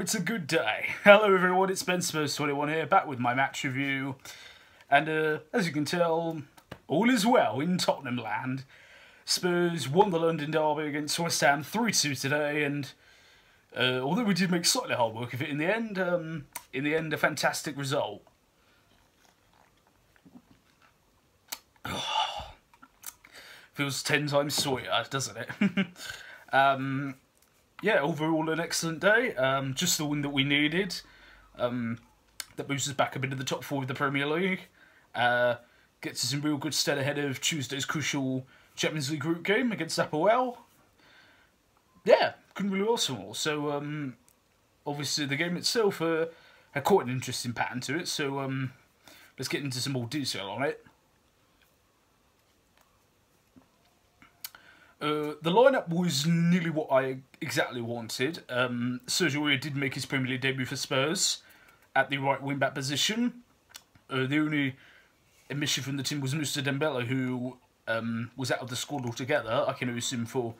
it's a good day. Hello everyone, it's Spurs21 here, back with my match review. And as you can tell, all is well in Tottenham land. Spurs won the London derby against West Ham 3-2 today, and although we did make slightly hard work of it in the end, a fantastic result. Feels 10 times sweeter, doesn't it? Yeah, overall an excellent day. Just the win that we needed. That moves us back a bit to the top four of the Premier League. Gets us in real good stead ahead of Tuesday's crucial Champions League group game against APOEL. Yeah, couldn't really ask for more. So, obviously the game itself had quite an interesting pattern to it. So, let's get into some more detail on it. The lineup was nearly what I exactly wanted. Sergio Aurier did make his Premier League debut for Spurs at the right wing-back position. The only omission from the team was Moussa Dembele, who was out of the squad altogether. I can assume for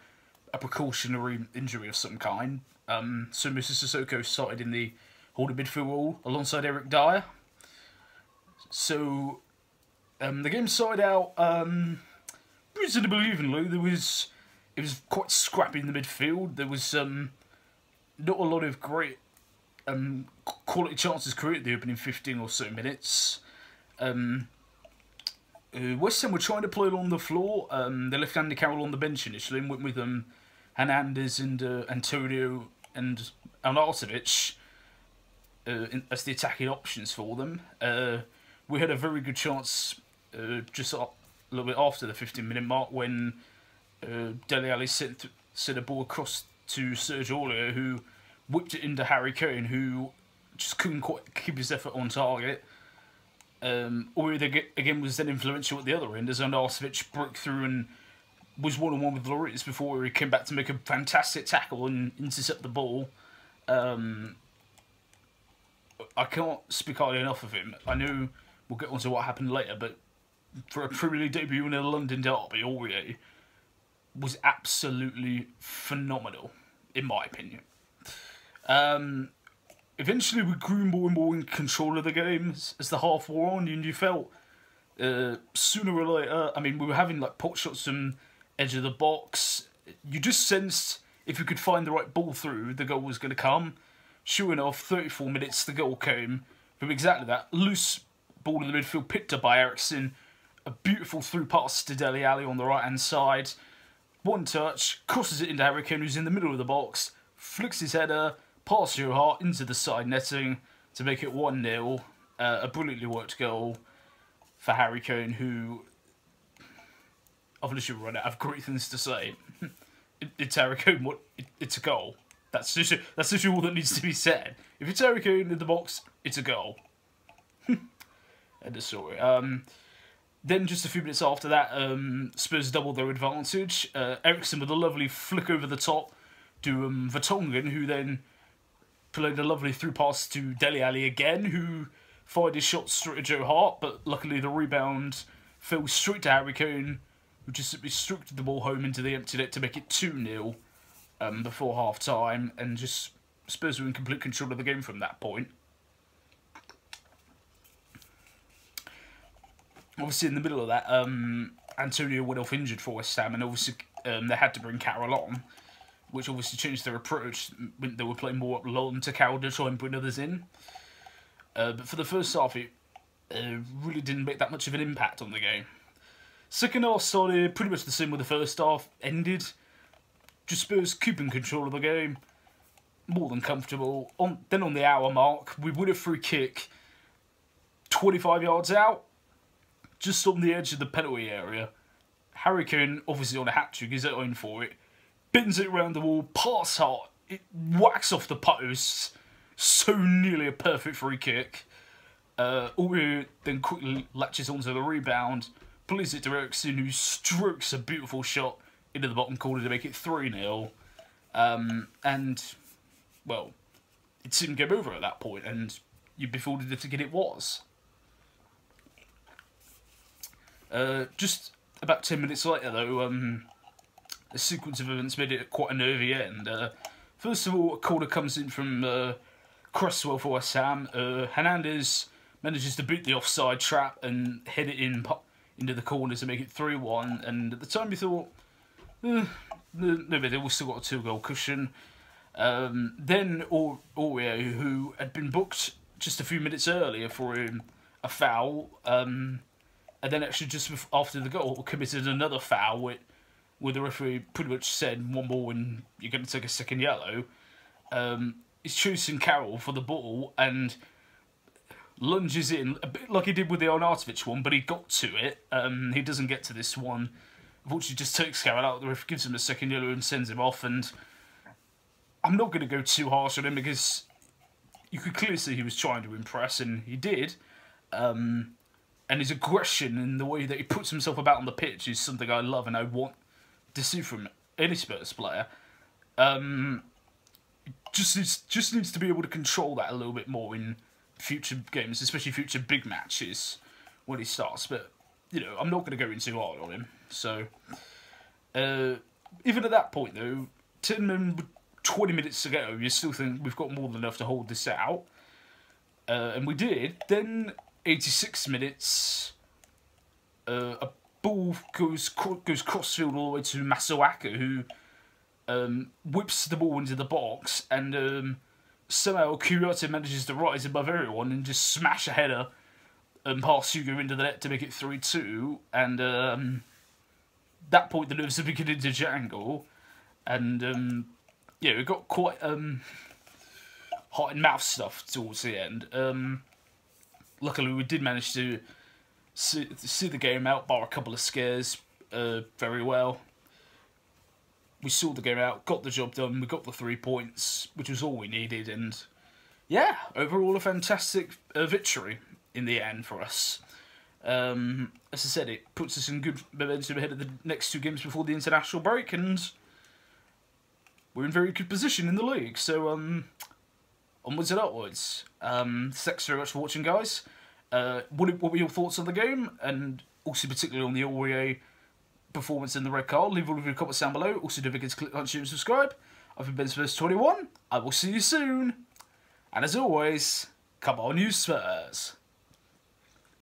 a precautionary injury of some kind. So Moussa Sissoko started in the holding midfield role alongside Eric Dyer. So the game started out reasonably evenly. It was quite scrappy in the midfield. There was not a lot of great quality chances created the opening 15 or so minutes. West Ham were trying to play along the floor. They left Andy Carroll on the bench initially and went with Hernandez and Antonio and Arnautovic as the attacking options for them. We had a very good chance just a little bit after the 15-minute mark when Dele Alli sent a ball across to Sergio Aurier, who whipped it into Harry Kane, who just couldn't quite keep his effort on target. Aurier again was then influential at the other end as Arnautovic broke through and was one-on-one with Lloris before he came back to make a fantastic tackle and intercept the ball. I can't speak highly enough of him. I know we'll get on to what happened later, but for a Premier League debut in a London derby, Aurier was absolutely phenomenal, in my opinion. Eventually, we grew more and more in control of the game as the half wore on, and you felt sooner or later. I mean, we were having like pot shots from edge of the box. You just sensed if you could find the right ball through, the goal was going to come. Sure enough, 34 minutes, the goal came from exactly that loose ball in the midfield, picked up by Eriksen. A beautiful through pass to Dele Alli on the right-hand side. One touch, crosses it into Harry Kane, who's in the middle of the box, flicks his header, past your heart into the side netting to make it 1-0. A brilliantly worked goal for Harry Kane, who I've literally run out of great things to say. It's Harry Kane, it's a goal. That's literally all that needs to be said. If it's Harry Kane in the box, it's a goal. End of story. Then just a few minutes after that, Spurs doubled their advantage. Eriksen with a lovely flick over the top to Vertonghen, who then played a lovely through pass to Dele Alli again, who fired his shot straight at Joe Hart, but luckily the rebound fell straight to Harry Kane, who just simply stroked the ball home into the empty net to make it 2-0 before half-time, and just Spurs were in complete control of the game from that point. Obviously, in the middle of that, Antonio went off injured for West Ham, and obviously they had to bring Carroll on, which obviously changed their approach. They were playing more up long to Carroll to try and bring others in. But for the first half, it really didn't make that much of an impact on the game. Second half started pretty much the same with the first half, ended. Just Spurs keeping control of the game, more than comfortable. Then on the hour mark, we win a free kick 25 yards out, just on the edge of the penalty area. Harry Kane, obviously on a hat-trick, is at own for it. Bins it around the wall, pass hard, it whacks off the posts. So nearly a perfect free kick. Aurier then quickly latches onto the rebound, plays it to Eriksen, who strokes a beautiful shot into the bottom corner to make it 3-0. And, well, it seemed game over at that point, and you'd be fooled if it was. Just about 10 minutes later, though, a sequence of events made it quite a nervy end. First of all, a corner comes in from Cresswell for West Ham. Hernandez manages to beat the offside trap and head it into the corners and make it 3-1. And at the time you thought, no big deal, we've still got a 2-goal cushion. Then Aurier, who had been booked just a few minutes earlier for a foul, and then actually just after the goal committed another foul where the referee pretty much said, one more and you're going to take a second yellow. He's choosing Carroll for the ball and lunges in, a bit like he did with the Arnautovic one, but he got to it. He doesn't get to this one. Unfortunately, just takes Carroll out. The ref gives him a second yellow and sends him off. And I'm not going to go too harsh on him because you could clearly see he was trying to impress, and he did. And his aggression and the way that he puts himself about on the pitch is something I love and I want to see from any Spurs player. Just needs to be able to control that a little bit more in future games, especially future big matches when he starts. But, you know, I'm not going to go in too hard on him. So, even at that point, though, 20 minutes to go, you still think we've got more than enough to hold this out. And we did. Then, 86 minutes, a ball goes crossfield all the way to Masuaku, who whips the ball into the box, and somehow Kyoto manages to rise above everyone and just smash a header and pass Hugo into the net to make it 3-2. And that point, the nerves are beginning to jangle, and yeah, it got quite hot and mouth stuff towards the end. Luckily, we did manage to see the game out, bar a couple of scares, very well. We saw the game out, got the job done, we got the 3 points, which was all we needed, and yeah, overall a fantastic victory in the end for us. As I said, it puts us in good momentum ahead of the next 2 games before the international break, and we're in very good position in the league, so onwards and upwards. Thanks very much for watching, guys. What were your thoughts on the game, and also particularly on the Aurier performance in the red card? Leave all of your comments down below. Also, don't forget to click like, share and subscribe. I've been Ben Spurs21. I will see you soon. And as always, come on you Spurs.